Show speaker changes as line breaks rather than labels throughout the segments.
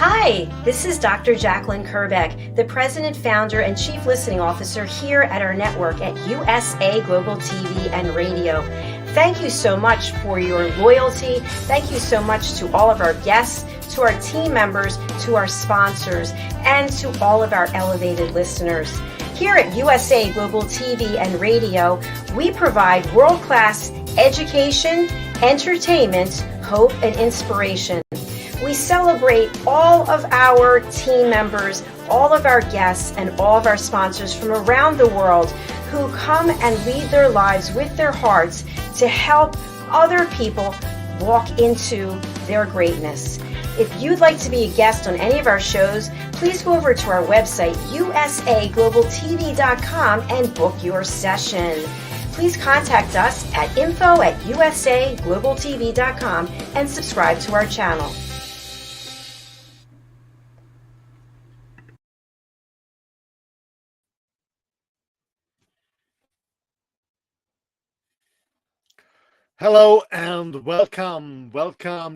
Hi, this is Dr. Jacqueline Kerbeck, the President, Founder, and Chief Listening Officer here at our network at USA Global TV and Radio. Thank you so much for your loyalty. Thank you so much to all of our guests, to our team members, to our sponsors, and to all of our elevated listeners. Here at USA Global TV and Radio, we provide world-class education, entertainment, hope, and inspiration. We celebrate all of our team members, all of our guests, and all of our sponsors from around the world who come and lead their lives with their hearts to help other people walk into their greatness. If you'd like to be a guest on any of our shows, please go over to our website, usaglobaltv.com, and book your session. Please contact us at info@usaglobaltv.com and subscribe to our channel.
Hello and welcome,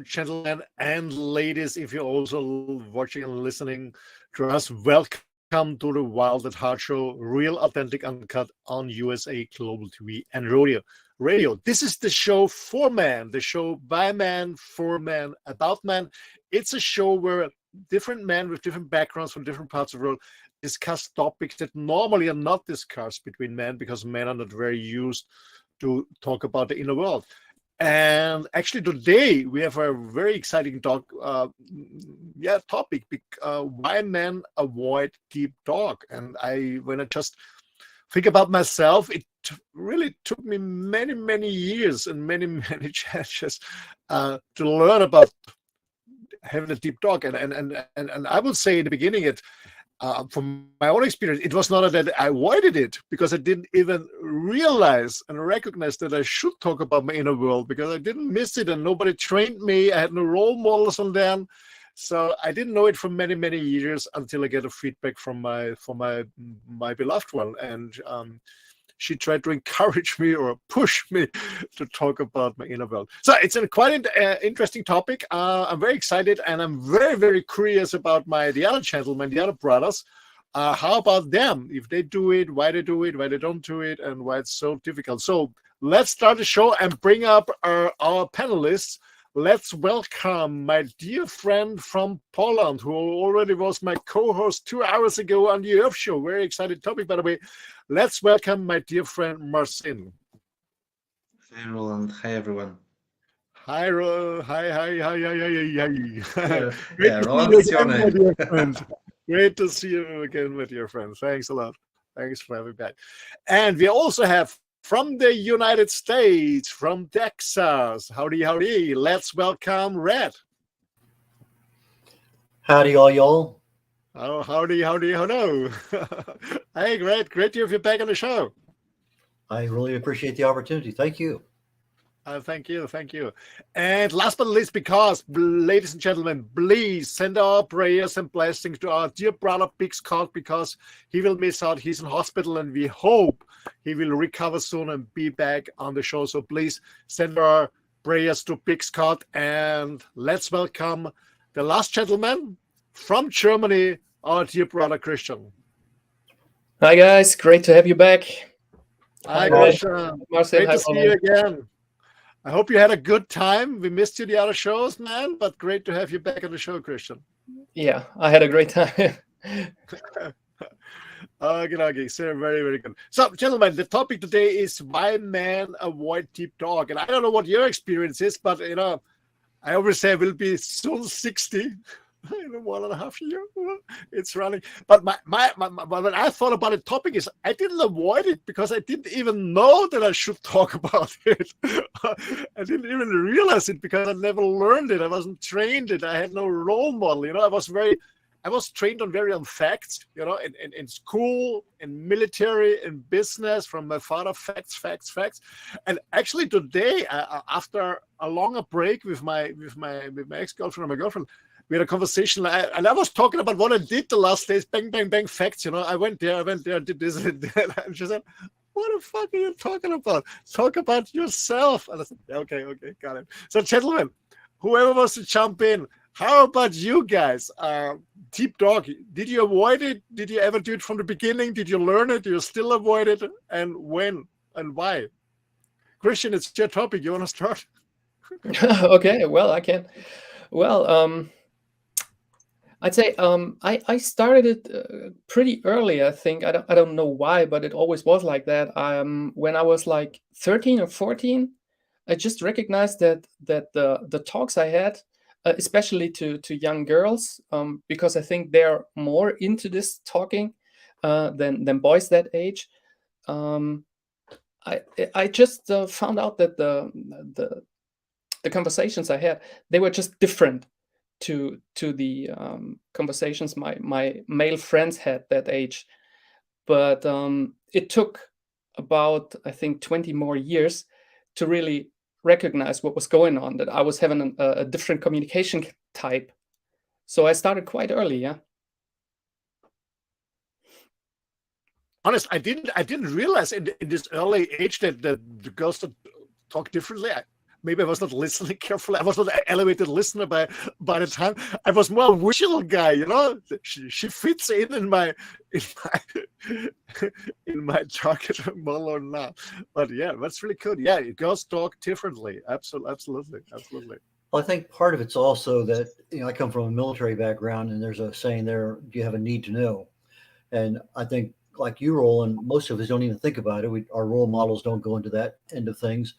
gentlemen and ladies. If you're also watching and listening to us, welcome to the Wild at Heart Show, real, authentic, uncut on USA Global TV and Radio. This is the show for man, the show by man, for man, about man. It's a show where different men with different backgrounds from different parts of the world discuss topics that normally are not discussed between men because men are not very used to talk about the inner world. And actually today we have a very exciting topic, why men avoid deep talk. And when I just think about myself, it really took me many years and many chances to learn about having a deep talk. And I would say in the beginning, from my own experience, it was not that I avoided it because I didn't even realize and recognize that I should talk about my inner world because I didn't miss it and nobody trained me. I had no role models on them. So I didn't know it for many years until I get a feedback from my beloved one. And she tried to encourage me or push me to talk about my inner world. So it's a quite interesting topic. I'm very excited and I'm very curious about the other gentlemen, the other brothers. How about them? If they do it, why they do it, why they don't do it, and why it's so difficult. So let's start the show and bring up our panelists. Let's welcome my dear friend from Poland, who already was my co-host 2 hours ago on the Earth Show. Very excited topic, by the way. Let's welcome my dear friend Marcin.
Hi, Roland. Hi, everyone.
Hi, hi. Great to see you again with your friend. Thanks a lot. Thanks for having me back. And we also have from the United States, from Texas. Howdy. Let's welcome Red.
Howdy, all y'all.
Oh, howdy. Hey, great to have you back on the show.
I really appreciate the opportunity. Thank you.
Thank you. And last but not least, because, ladies and gentlemen, please send our prayers and blessings to our dear brother Big Scott, because he will miss out. He's in hospital, and we hope he will recover soon and be back on the show. So please send our prayers to Big Scott, and let's welcome the last gentleman from Germany, our dear brother Christian.
Hi, guys. Great to have you back.
Hi, Christian. Great to see you again. I hope you had a good time. We missed you the other shows, man, but great to have you back on the show, Christian.
Yeah, I had a great time.
Okay, so very good. So, gentlemen, the topic today is why men avoid deep talk. And I don't know what your experience is, but, I always say I will be soon 60. In 1.5 years, it's running. But when I thought about the topic is I didn't avoid it because I didn't even know that I should talk about it. I didn't even realize it because I never learned it. I wasn't trained it. I had no role model. I was trained on facts. In school, in military, in business, from my father. Facts. And actually today, after a longer break with my ex-girlfriend and my girlfriend, we had a conversation, and I was talking about what I did the last days. Bang, facts. I went there, did this and that. And she said, "What the fuck are you talking about? Talk about yourself." And I said, "Okay, got it." So, gentlemen, whoever wants to jump in, How about you guys? Deep talk. Did you avoid it? Did you ever do it from the beginning? Did you learn it? Do you still avoid it? And when and why? Christian, it's your topic. You want to start?
Okay, well, I can. Well, I'd say I started it pretty early. I think I don't know why, but it always was like that. When I was like 13 or 14, I just recognized that the talks I had, especially to young girls, because I think they're more into this talking than boys that age. I just found out that the conversations I had, they were just different to the conversations my male friends had that age. But it took about, I think, 20 more years to really recognize what was going on, that I was having a different communication type. So I started quite early, yeah.
Honest, I didn't realize in this early age that the girls talk differently. Maybe I was not listening carefully. I was not an elevated listener by the time. I was more a visual guy, you know. She fits in my in my target model or not. But yeah, that's really cool. Yeah, girls talk differently. Absolutely.
Well, I think part of it's also that, I come from a military background, and there's a saying there, you have a need to know. And I think, like you, Roland, most of us don't even think about it. Our role models don't go into that end of things.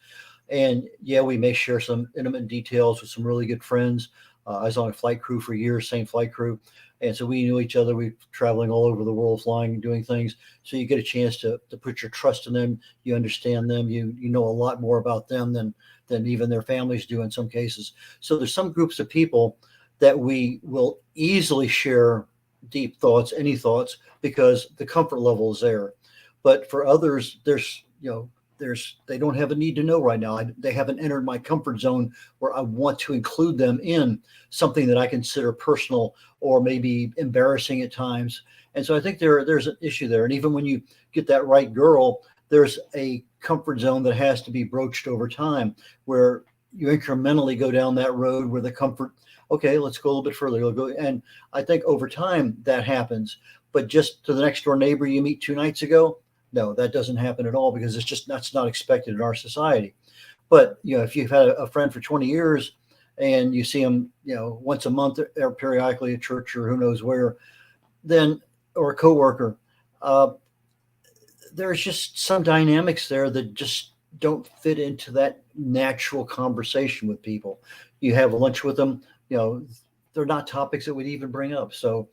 And yeah, we may share some intimate details with some really good friends. I was on a flight crew for years, same flight crew. And so we knew each other. We were traveling all over the world, flying and doing things. So you get a chance to put your trust in them. You understand them. You know a lot more about them than even their families do in some cases. So there's some groups of people that we will easily share deep thoughts, any thoughts, because the comfort level is there. But for others, they don't have a need to know right now. They haven't entered my comfort zone where I want to include them in something that I consider personal or maybe embarrassing at times. And so I think there's an issue there. And even when you get that right girl, there's a comfort zone that has to be broached over time, where you incrementally go down that road where the comfort, okay, let's go a little bit further. You'll go, and I think over time that happens. But just to the next door neighbor you meet 2 nights ago, no, that doesn't happen at all, because that's not expected in our society. But if you've had a friend for 20 years and you see them, once a month or periodically at church or who knows where, then, or a coworker, there's just some dynamics there that just don't fit into that natural conversation with people. You have lunch with them, they're not topics that we'd even bring up. So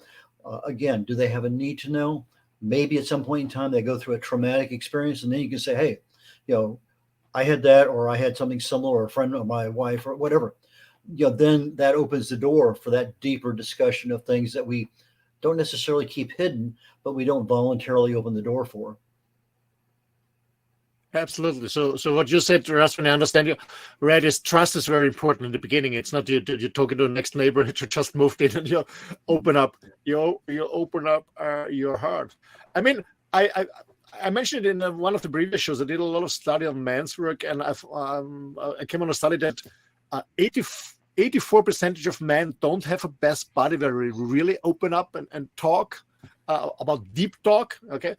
again, do they have a need to know? Maybe at some point in time they go through a traumatic experience, and then you can say, hey, I had that, or I had something similar, or a friend of my wife, or whatever. Then that opens the door for that deeper discussion of things that we don't necessarily keep hidden, but we don't voluntarily open the door for.
Absolutely. So what you said, Rasmus, I understand you, Red, is trust is very important in the beginning. It's not you talking to the next neighbor who just moved in and you open up your heart. I mean, I mentioned it in one of the previous shows. I did a lot of study on men's work, and I came on a study that 84% of men don't have a best buddy where we really open up and talk about deep talk. Okay.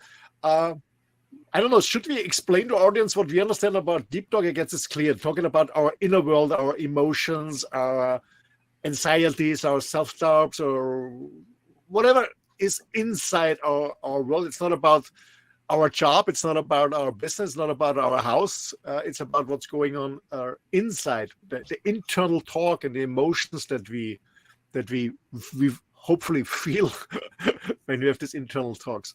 I don't know, should we explain to our audience what we understand about deep talk? I guess it's clear, talking about our inner world, our emotions, our anxieties, our self-doubts, or whatever is inside our world. It's not about our job, it's not about our business, it's not about our house. It's about what's going on inside, the internal talk and the emotions that we hopefully feel when we have these internal talks.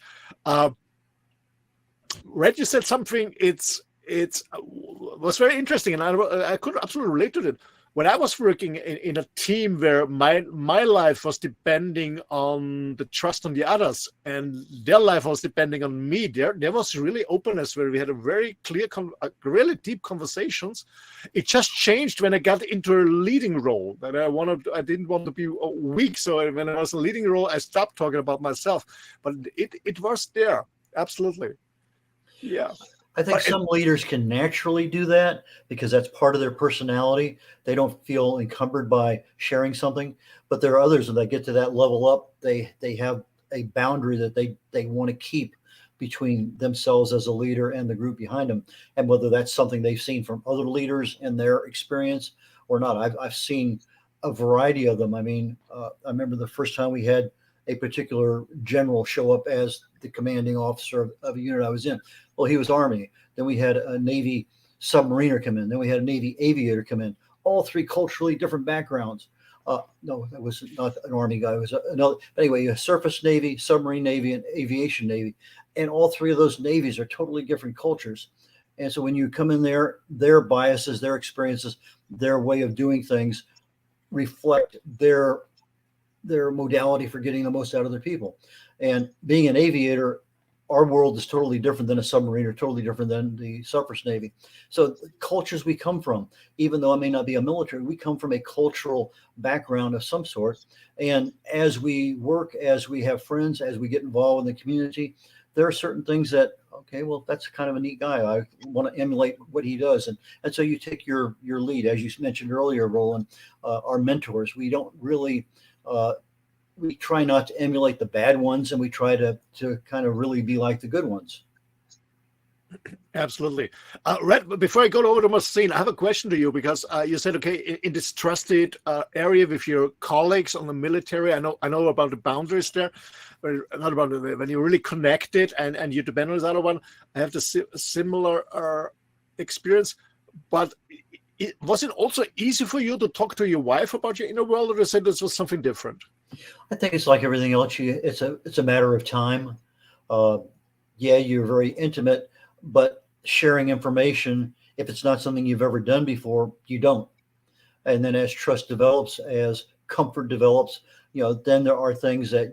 Red, you said something. It was very interesting, and I could absolutely relate to it. When I was working in a team where my life was depending on the trust on the others, and their life was depending on me, there was really openness where we had a very clear, really deep conversations. It just changed when I got into a leading role. That I didn't want to be weak, so when I was in a leading role, I stopped talking about myself. But it was there, absolutely. Yeah,
I think some leaders can naturally do that because that's part of their personality. They don't feel encumbered by sharing something. But there are others when they get to that level up, they have a boundary that they want to keep between themselves as a leader and the group behind them. And whether that's something they've seen from other leaders in their experience or not. I've seen a variety of them. I mean, I remember the first time we had a particular general show up as the commanding officer of a unit I was in. Well, he was Army. Then we had a Navy submariner come in. Then we had a Navy aviator come in. All three culturally different backgrounds. No, that was not an Army guy. It was another. But anyway, you have Surface Navy, Submarine Navy, and Aviation Navy. And all three of those navies are totally different cultures. And so when you come in there, their biases, their experiences, their way of doing things reflect their modality for getting the most out of their people. And being an aviator, our world is totally different than a submariner, totally different than the surface Navy. So the cultures we come from, even though I may not be a military, we come from a cultural background of some sort. And as we work, as we have friends, as we get involved in the community, there are certain things that, okay, well, that's kind of a neat guy. I want to emulate what he does. And so you take your lead, as you mentioned earlier, Roland, our mentors. We don't really, we try not to emulate the bad ones, and we try to kind of really be like the good ones.
Absolutely. Red, before I go over to Marcin, I have a question to you because you said, okay, in this trusted area with your colleagues on the military, I know about the boundaries there, but not about when you're really connected and you depend on this other one. I have the similar experience, but was it also easy for you to talk to your wife about your inner world, or you said this was something different?
I think it's like everything else. It's a matter of time. Yeah, you're very intimate, but sharing information, if it's not something you've ever done before, you don't. And then as trust develops, as comfort develops, then there are things that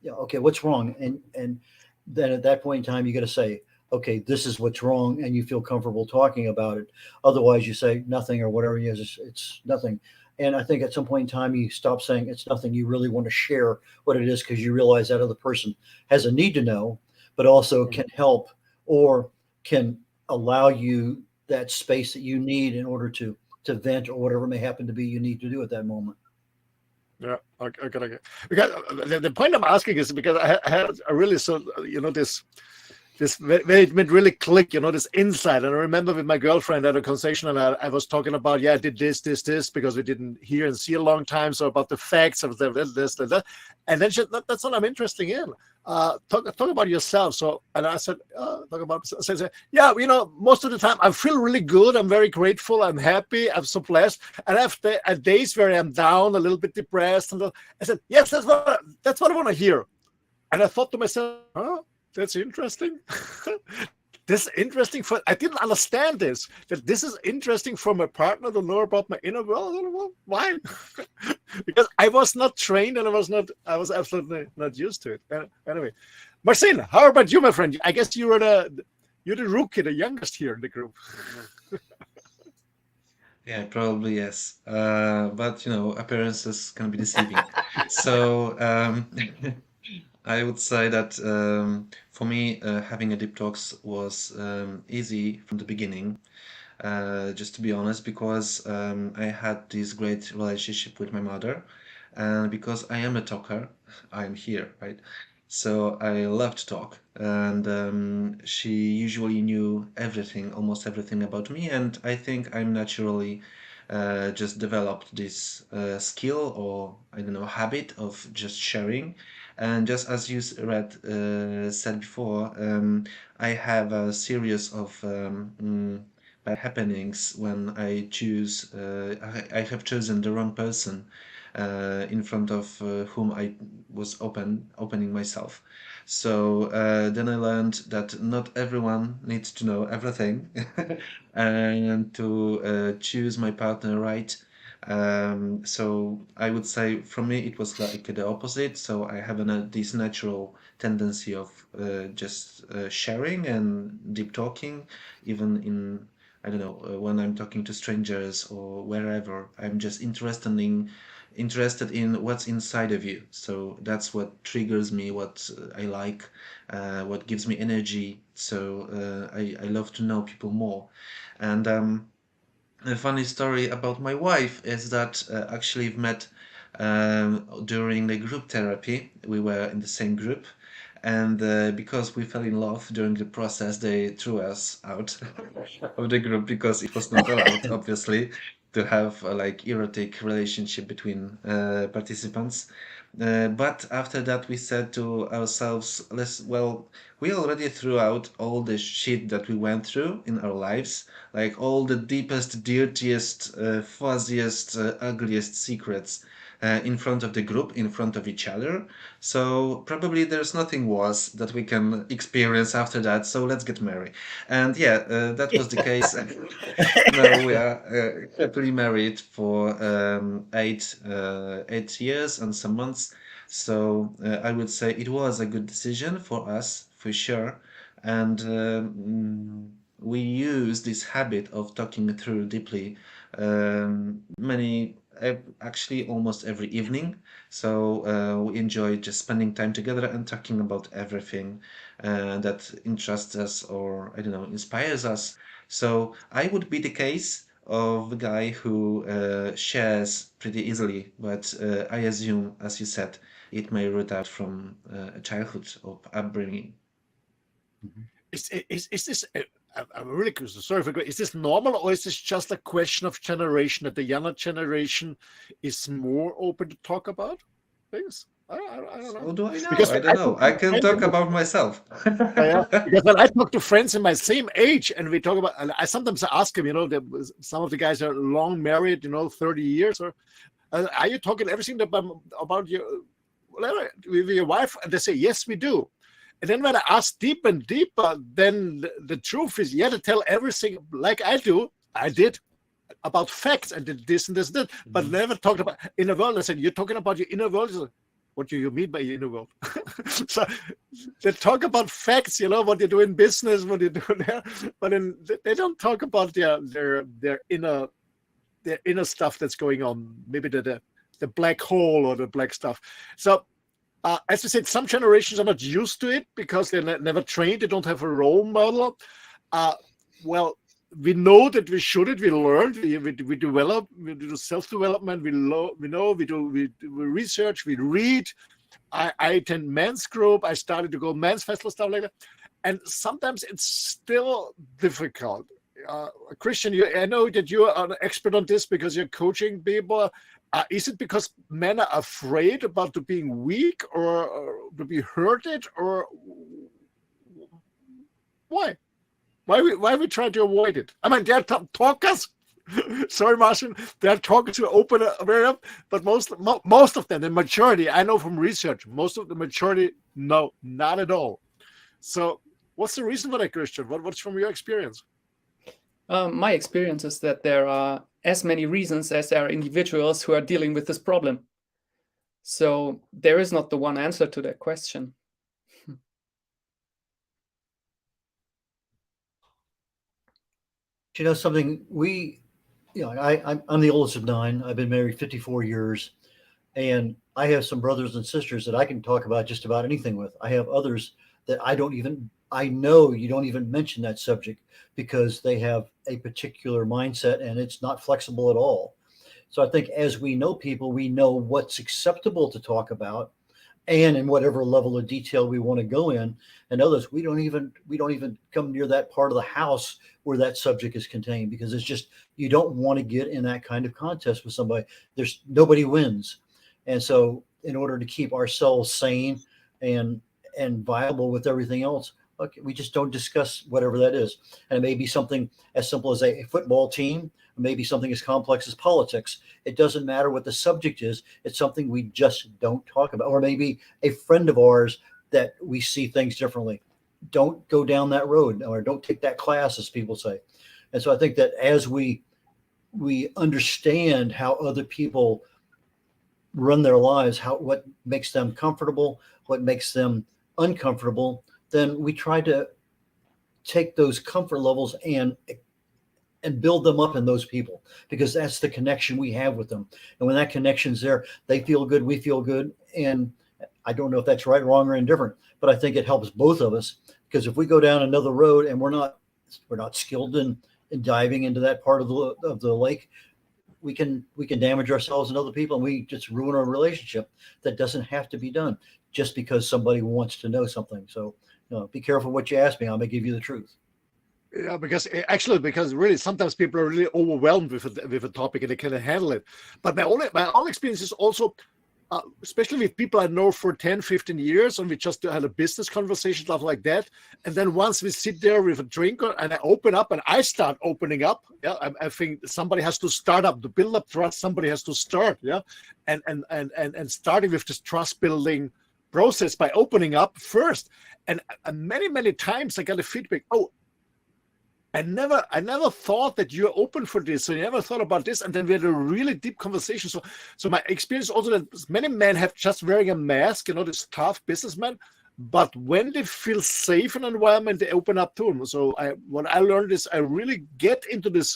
okay, what's wrong? And then at that point in time, you got to say, okay, this is what's wrong, and you feel comfortable talking about it. Otherwise, you say nothing or whatever it is, it's nothing. And I think at some point in time, you stop saying it's nothing. You really want to share what it is because you realize that other person has a need to know, but also can help or can allow you that space that you need in order to vent or whatever may happen to be you need to do at that moment.
Yeah, okay. Because the point I'm asking is because I had a really this where it made really click, this insight. And I remember with my girlfriend at a conversation, and I was talking about, I did this, because we didn't hear and see a long time. So about the facts of this. And then that's what I'm interested in. Talk about yourself. So, and I said, talk about, yeah, most of the time I feel really good. I'm very grateful. I'm happy. I'm so blessed. And I have days where I'm down, a little bit depressed. And I said, yes, that's what I want to hear. And I thought to myself, that's interesting. This is interesting I didn't understand that this is interesting for my partner to know about my inner world. Well, why? Because I was not trained and I was absolutely not used to it. Anyway, Marcin, how about you, my friend? I guess you're the rookie, the youngest here in the group.
Yeah, probably yes. But appearances can be deceiving. So I would say that for me, having a deep talks was easy from the beginning. Just to be honest, because I had this great relationship with my mother, and because I am a talker, I'm here, right? So I love to talk, and she usually knew everything, almost everything about me, and I think I'm naturally just developed this skill or I don't know habit of just sharing. And just as you said before, I have a series of bad happenings when I choose. I have chosen the wrong person in front of whom I was opening myself. So then I learned that not everyone needs to know everything, and to choose my partner right. So I would say for me it was like the opposite. So I have this natural tendency of just sharing and deep talking, even in I don't know when I'm talking to strangers or wherever. I'm just interested in interested in what's inside of you. So that's what triggers me, what I like, what gives me energy. So I love to know people more. And a funny story about my wife is that actually we've met during the group therapy. We were in the same group, and because we fell in love during the process, they threw us out of the group because it was not allowed, obviously, to have a like erotic relationship between participants. But after that, we said to ourselves, we already threw out all the shit that we went through in our lives, like all the deepest, dirtiest, fuzziest, ugliest secrets in front of the group, in front of each other. So probably there's nothing worse that we can experience after that. So let's get married. And yeah, that was the case. Now we are happily married for 8 years and some months. So I would say it was a good decision for us, for sure. And we use this habit of talking through deeply actually almost every evening. So we enjoy just spending time together and talking about everything that interests us or, I don't know, inspires us. So I would be the case of the guy who shares pretty easily, but I assume, as you said, it may root out from a childhood or upbringing.
Is this? I'm really curious. Sorry for. Is this normal, or is this just a question of generation that the younger generation is more open to talk about things? I don't know.
So do I know?
Because
I don't know. I can talk about myself.
yeah, because when I talk to friends in my same age, and we talk about, and I sometimes ask them, some of the guys are long married, 30 years, or are you talking everything about your whatever with your wife? And they say, yes, we do. And then when I ask deeper and deeper, then the truth is, yeah, to tell everything like I did about facts and did this and this and that, but never talked about inner world. I said, you're talking about your inner world? Like, what do you mean by your inner world? So they talk about facts, what you do in business, what you do there, but then they don't talk about their inner stuff that's going on, maybe the black hole or the black stuff. So as I said, some generations are not used to it because they're never trained. They don't have a role model. Well, we know that we should it. We learn. We develop. We do self-development. We do research. We read. I attend men's group. I started to go men's festival, stuff like that. And sometimes it's still difficult. Christian, I know that you are an expert on this because you're coaching people. Is it because men are afraid about being weak or to be hurted, or why? Why we try to avoid it? I mean, they're talkers. Sorry, Marcin. They're talkers who open very up, but most of them, the majority, I know from research, most of the majority, no, not at all. So, what's the reason for that, Christian? What's from your experience?
My experience is that there are as many reasons as there are individuals who are dealing with this problem. So there is not the one answer to that question.
Something I'm the oldest of 9. I've been married 54 years, and I have some brothers and sisters that I can talk about just about anything with. I have others that I know you don't even mention that subject because they have a particular mindset and it's not flexible at all. So I think as we know people, we know what's acceptable to talk about and in whatever level of detail we want to go in. And others, we don't even come near that part of the house where that subject is contained because it's just, you don't want to get in that kind of contest with somebody. Nobody wins. And so in order to keep ourselves sane and viable with everything else, okay, we just don't discuss whatever that is. And it may be something as simple as a football team, maybe something as complex as politics. It doesn't matter what the subject is. It's something we just don't talk about. Or maybe a friend of ours that we see things differently. Don't go down that road, or don't take that class, as people say. And so I think that as we understand how other people run their lives, what makes them comfortable, what makes them uncomfortable, then we try to take those comfort levels and and build them up in those people, because that's the connection we have with them. And when that connection's there, they feel good, we feel good. And I don't know if that's right, wrong, or indifferent, but I think it helps both of us, because if we go down another road and we're not skilled in diving into that part of the lake, we can damage ourselves and other people, and we just ruin our relationship. That doesn't have to be done just because somebody wants to know something. So, be careful what you ask me. I may give you the truth.
Yeah, because really sometimes people are really overwhelmed with a topic and they can't handle it. But my own experience is also, especially with people I know for 10, 15 years, and we just had a business conversation, stuff like that. And then once we sit there with a drink and I open up and I start opening up, yeah, I think somebody has to start up to build up trust. Somebody has to start, yeah, and starting with this trust building process by opening up first. And many times I got a feedback, oh, I never thought that you're open for this. So you never thought about this. And then we had a really deep conversation. So my experience also that many men have just wearing a mask, this tough businessman. But when they feel safe in an environment, they open up to them. So what I learned is I really get into this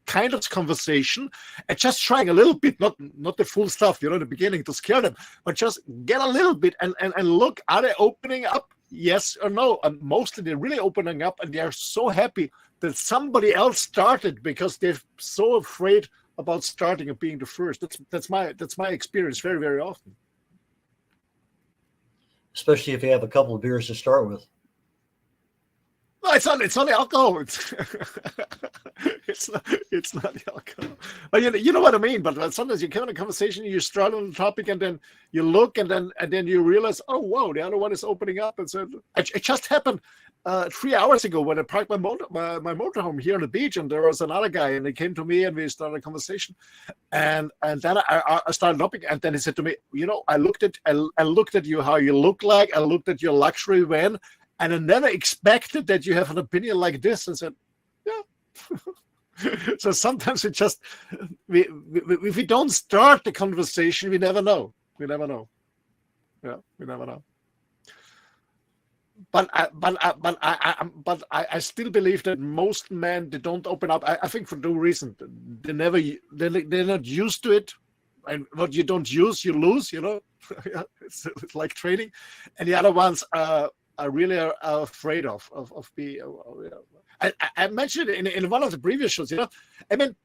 kind of conversation and just trying a little bit, not the full stuff, in the beginning to scare them, but just get a little bit and look, are they opening up? Yes or no? And mostly they're really opening up, and they are so happy that somebody else started, because they're so afraid about starting and being the first. That's my experience very, very often.
Especially if you have a couple of beers to start with.
No, it's not the alcohol. It's not the alcohol. But you know what I mean. But sometimes you come in a conversation, you start on the topic, and then you look, and then you realize, oh wow, the other one is opening up. And so it just happened 3 hours ago when I parked my motorhome here on the beach, and there was another guy, and he came to me, and we started a conversation, and then I started upping, and then he said to me, I looked at you, how you look like, I looked at your luxury van. And I never expected that you have an opinion like this, and said, yeah. So sometimes if we don't start the conversation, we never know. Yeah, we never know. But I still believe that most men, they don't open up. I think for 2 reasons. They're not used to it. And what you don't use, you lose, it's like trading. And the other ones are really afraid of being. I mentioned it in one of the previous shows. I mean,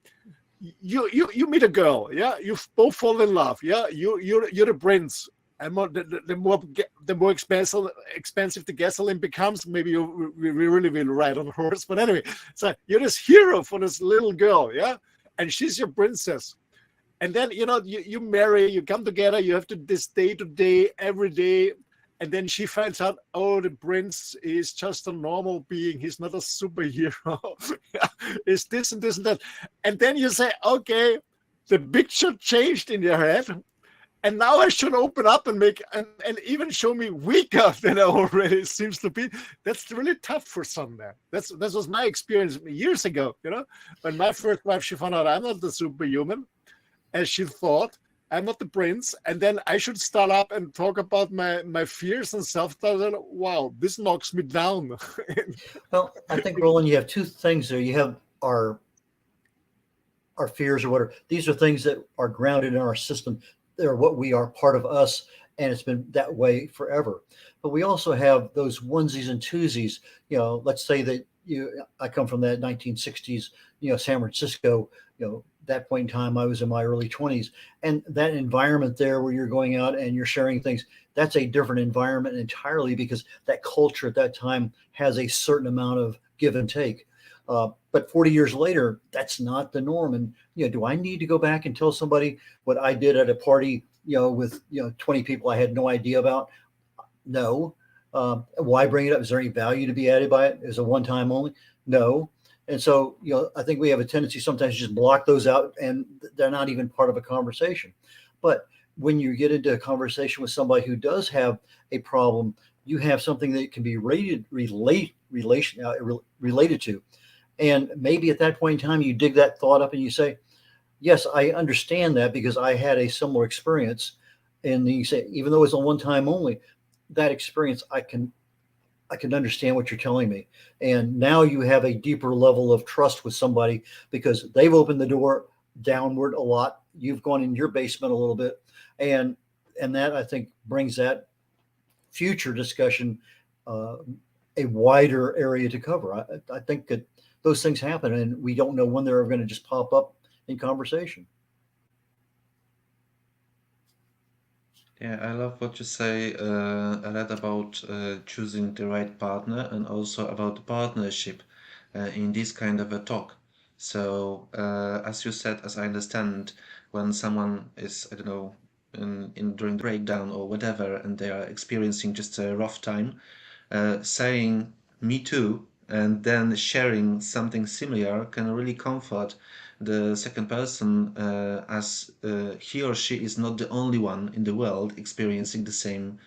you meet a girl, yeah. You both fall in love, yeah. You're the prince, and the more expensive the gasoline becomes, maybe we really will ride on a horse. But anyway, so you're this hero for this little girl, yeah, and she's your princess. And then you marry, you come together, you have this day to day, every day. And then she finds out, oh, the prince is just a normal being. He's not a superhero. It's this and this and that. And then you say, okay, the picture changed in your head. And now I should open up and and even show me weaker than I already seems to be. That's really tough for some men. That was my experience years ago, when my first wife, she found out I'm not the superhuman, as she thought. I'm not the prince, and then I should start up and talk about my fears and self-doubt. Wow, this knocks me down.
Well, I think, Roland, you have 2 things there. You have our fears or whatever. These are things that are grounded in our system. They're what we are, part of us, and it's been that way forever. But we also have those onesies and twosies. Let's say that I come from that 1960s, San Francisco, that point in time, I was in my early 20s, and that environment there where you're going out and you're sharing things, that's a different environment entirely, because that culture at that time has a certain amount of give and take. But 40 years later, that's not the norm. And, do I need to go back and tell somebody what I did at a party, with, 20 people I had no idea about? No. Why bring it up? Is there any value to be added by it? Is it one time only? No. And so, I think we have a tendency sometimes to just block those out, and they're not even part of a conversation. But when you get into a conversation with somebody who does have a problem, you have something that can be related to. And maybe at that point in time, you dig that thought up and you say, yes, I understand that because I had a similar experience. And you say, even though it's a one time only, that experience, I can I can understand what you're telling me. And now you have a deeper level of trust with somebody because they've opened the door downward a lot. You've gone in your basement a little bit. And that, I think, brings that future discussion a wider area to cover. I think that those things happen and we don't know when they're going to just pop up in conversation.
Yeah, I love what you say, Red, about choosing the right partner and also about the partnership in this kind of a talk. So, as you said, as I understand, when someone is, I don't know, during the breakdown or whatever, and they are experiencing just a rough time, saying "me too" and then sharing something similar can really comfort the second person, as he or she is not the only one in the world experiencing the same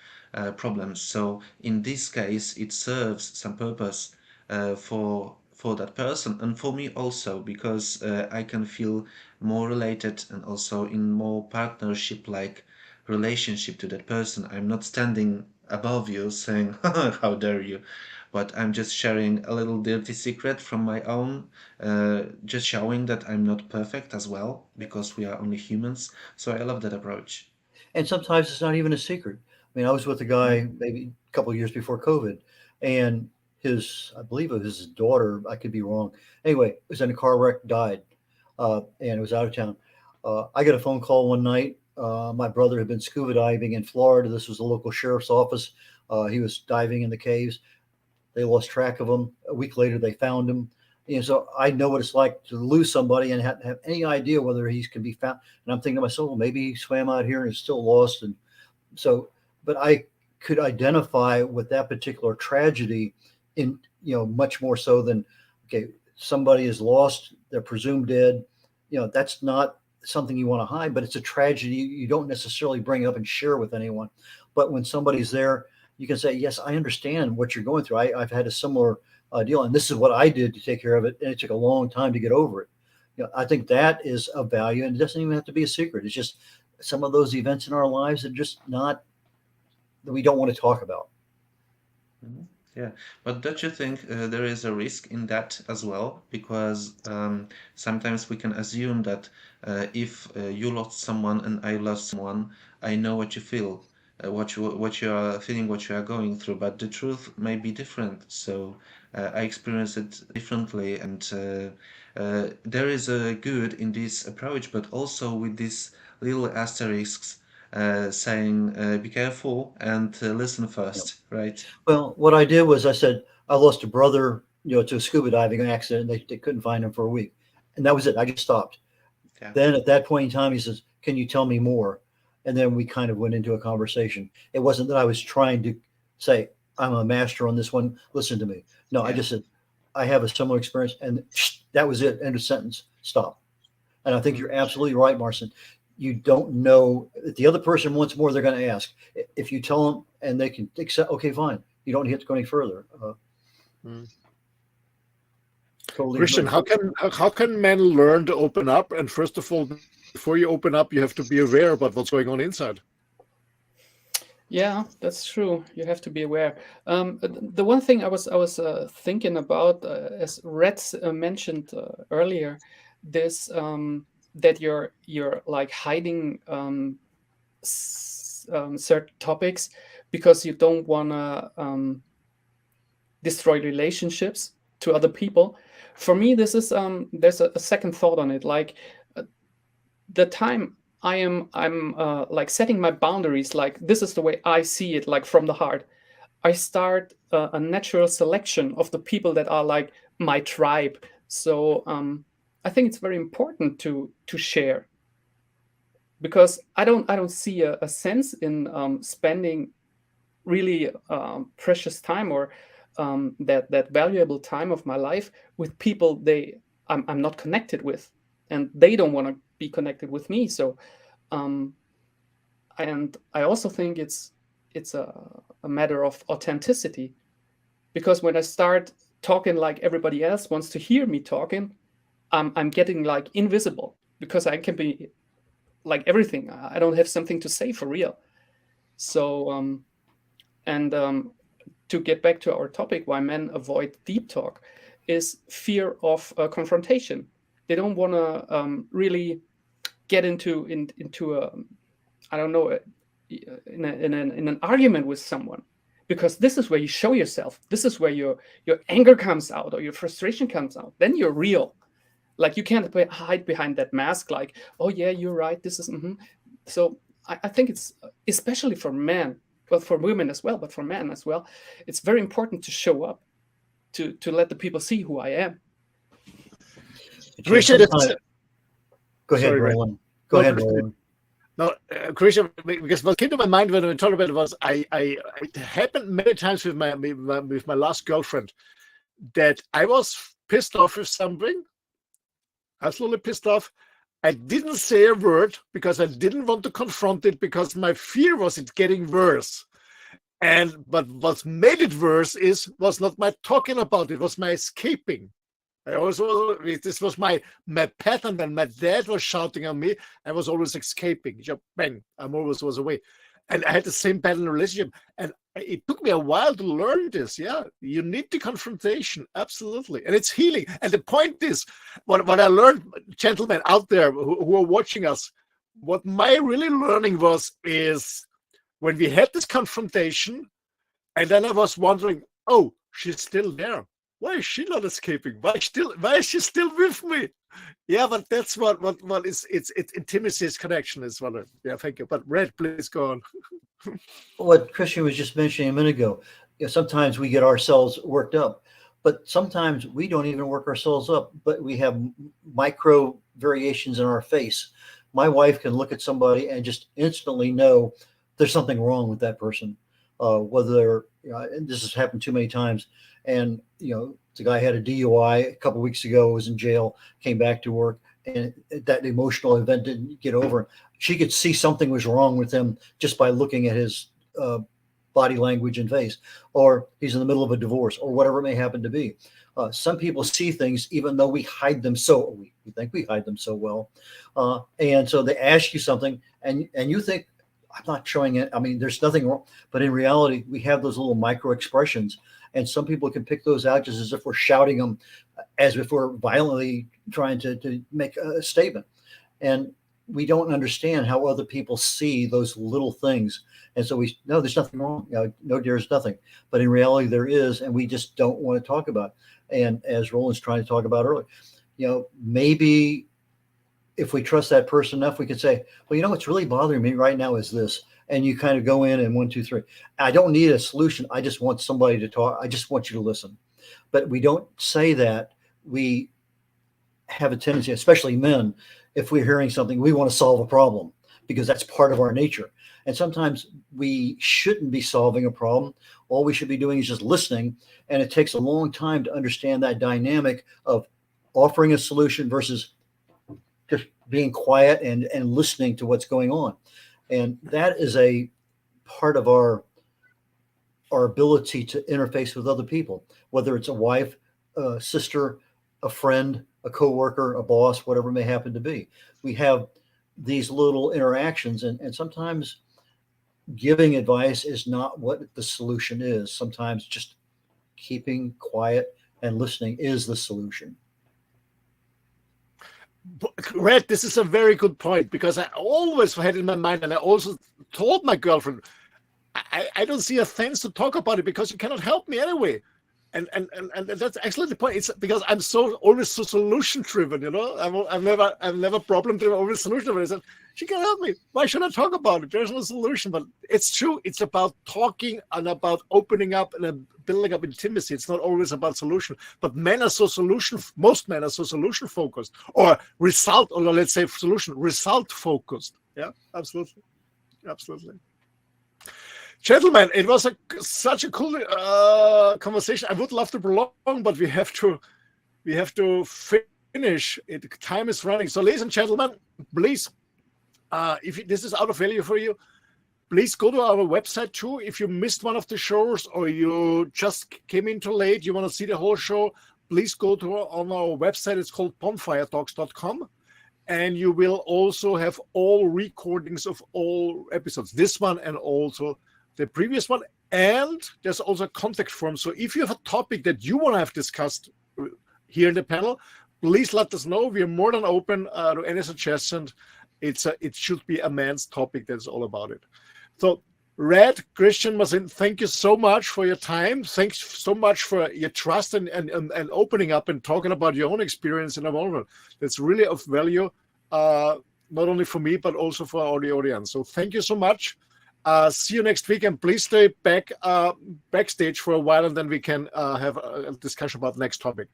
problems. So in this case, it serves some purpose for that person and for me also, because I can feel more related and also in more partnership like relationship to that person. I'm not standing above you saying how dare you, but I'm just sharing a little dirty secret from my own, just showing that I'm not perfect as well, because we are only humans. So I love that approach.
And sometimes it's not even a secret. I mean, I was with a guy maybe a couple of years before COVID, and I believe it was his daughter, I could be wrong. Anyway, was in a car wreck, died, and it was out of town. I got a phone call one night. My brother had been scuba diving in Florida. This was the local sheriff's office. He was diving in the caves. They lost track of him. A week later, they found him. And so I know what it's like to lose somebody and have any idea whether he can be found. And I'm thinking to myself, well, maybe he swam out here and is still lost. And so, but I could identify with that particular tragedy in, much more so than, okay, somebody is lost, they're presumed dead. That's not something you want to hide, but it's a tragedy you don't necessarily bring up and share with anyone. But when somebody's there, you can say, yes, I understand what you're going through. I've had a similar deal, and this is what I did to take care of it. And it took a long time to get over it. I think that is of value, and it doesn't even have to be a secret. It's just some of those events in our lives are just not, that we don't want to talk about.
Mhm. Yeah, but don't you think there is a risk in that as well? Because sometimes we can assume that if you lost someone and I lost someone, I know what you feel, what you are feeling, what you are going through. But the truth may be different. So I experience it differently, and there is a good in this approach, but also with these little asterisks saying be careful and listen first, right?
Well, what I did was I said, I lost a brother, to a scuba diving accident. They couldn't find him for a week. And that was it. I just stopped.
Yeah.
Then at that point in time, he says, can you tell me more? And then we kind of went into a conversation. It wasn't that I was trying to say, I'm a master on this one. Listen to me. No, I
Yeah.
just said, I have a similar experience. And that was it. End of sentence. Stop. And I think you're absolutely right, Marcin. You don't know if the other person wants more, they're going to ask. If you tell them and they can accept, okay, fine. You don't have to go any further. Totally
Christian,
agree.
how can men learn to open up? And first of all, before you open up, you have to be aware about what's going on inside.
Yeah, that's true. You have to be aware. The one thing I was thinking about, as Red mentioned earlier, this that you're like hiding certain topics because you don't want to destroy relationships to other people. For me, this is there's a second thought on it. Like the time I'm like setting my boundaries, like this is the way I see it, like from the heart. I start a natural selection of the people that are like my tribe. So I think it's very important to share, because I don't see a sense in spending really precious time or that valuable time of my life with people I'm not connected with, and they don't want to be connected with me. So and I also think it's a matter of authenticity, because when I start talking like everybody else wants to hear me talking, I'm getting like invisible, because I can be like everything. I don't have something to say for real. So and to get back to our topic, why men avoid deep talk, is fear of confrontation. They don't want to really get into a, I don't know, in an argument with someone, because this is where you show yourself. This is where your anger comes out, or your frustration comes out. Then you're real. Like, you can't hide behind that mask. Like, oh yeah, you're right. This is. So I think it's, especially for men, well, for women as well, but for men as well, it's very important to show up, to let the people see who I am.
Christian,
go ahead,
sorry,
Roland. Go ahead, Roland.
No, Christian, because what came to my mind when we talked about it was it happened many times with my last girlfriend, that I was pissed off with something, absolutely pissed off. I didn't say a word because I didn't want to confront it, because my fear was it getting worse. But what made it worse was not my talking about it, was my escaping. This was my pattern. When my dad was shouting at me, I was always escaping. Just bang, I'm always was away. And I had the same pattern in the relationship. And it took me a while to learn this. Yeah, you need the confrontation, absolutely, and it's healing. And the point is, what I learned, gentlemen out there who are watching us, what my really learning is when we had this confrontation, and then I was wondering, oh, she's still there. Why is she not escaping? Why is she still with me? Yeah, but that's what is, it's intimacy, is connection is what. Yeah, thank you. But Red, please go on.
What Christian was just mentioning a minute ago, sometimes we get ourselves worked up, but sometimes we don't even work ourselves up, but we have micro variations in our face. My wife can look at somebody and just instantly know there's something wrong with that person. Whether and this has happened too many times. And, the guy had a DUI a couple of weeks ago, was in jail, came back to work, and that emotional event didn't get over. She could see something was wrong with him just by looking at his body language and face, or he's in the middle of a divorce, or whatever it may happen to be. Some people see things even though we hide them we think we hide them so well. And so they ask you something, and you think, I'm not showing it. I mean, there's nothing wrong. But in reality, we have those little micro expressions. And some people can pick those out just as if we're shouting them, as if we're violently trying to make a statement. And we don't understand how other people see those little things. And so no, there's nothing wrong. No, there's nothing. But in reality, there is, and we just don't want to talk about it. And as Roland's trying to talk about earlier, maybe if we trust that person enough, we could say, well, what's really bothering me right now is this. And you kind of go in and 1, 2, 3. I don't need a solution. I just want somebody to talk. I just want you to listen. But we don't say that. We have a tendency, especially men, if we're hearing something, we want to solve a problem because that's part of our nature. And sometimes we shouldn't be solving a problem. All we should be doing is just listening. And it takes a long time to understand that dynamic of offering a solution versus just being quiet and listening to what's going on. And that is a part of our ability to interface with other people, whether it's a wife, a sister, a friend, a coworker, a boss, whatever it may happen to be. We have these little interactions, and sometimes giving advice is not what the solution is. Sometimes just keeping quiet and listening is the solution.
Red, this is a very good point, because I always had in my mind, and I also told my girlfriend, I don't see a sense to talk about it because you cannot help me anyway. And that's actually the point. It's because I'm always so solution driven, I'm never problem driven, always solution driven. I said, she can help me. Why should I talk about it? There's no solution. But it's true. It's about talking and about opening up and building up intimacy. It's not always about solution. But most men are so solution focused, or result, or let's say result focused. Yeah, absolutely. Absolutely. Gentlemen, it was such a cool conversation. I would love to prolong, but we have to finish. Time is running. So, ladies and gentlemen, please, if this is out of value for you, please go to our website too. If you missed one of the shows, or you just came in too late, you want to see the whole show, please go on our website. It's called bonfiretalks.com. And you will also have all recordings of all episodes, this one and also the previous one. And there's also a contact form. So if you have a topic that you want to have discussed here in the panel, please let us know. We are more than open to any suggestion. It should be a man's topic that's all about it. So Red, Christian, MARCIN, thank you so much for your time. Thanks so much for your trust and opening up and talking about your own experience in involvement. That's really of value, not only for me, but also for our audience. So thank you so much. See you next week, and please stay backstage for a while, and then we can have a discussion about the next topic.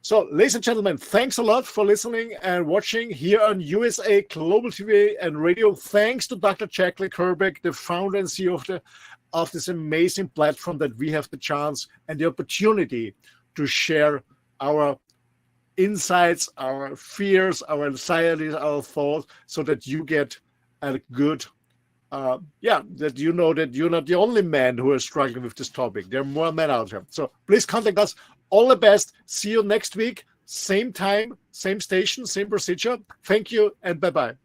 So, ladies and gentlemen, thanks a lot for listening and watching here on USA Global TV and Radio. Thanks to Dr. Jacqueline Kerbeck, the founder and CEO of this amazing platform that we have the chance and the opportunity to share our insights, our fears, our anxieties, our thoughts, so that you get a good that you know that you're not the only man who is struggling with this topic. There are more men out there. So please contact us. All the best. See you next week. Same time, same station, same procedure. Thank you and bye-bye.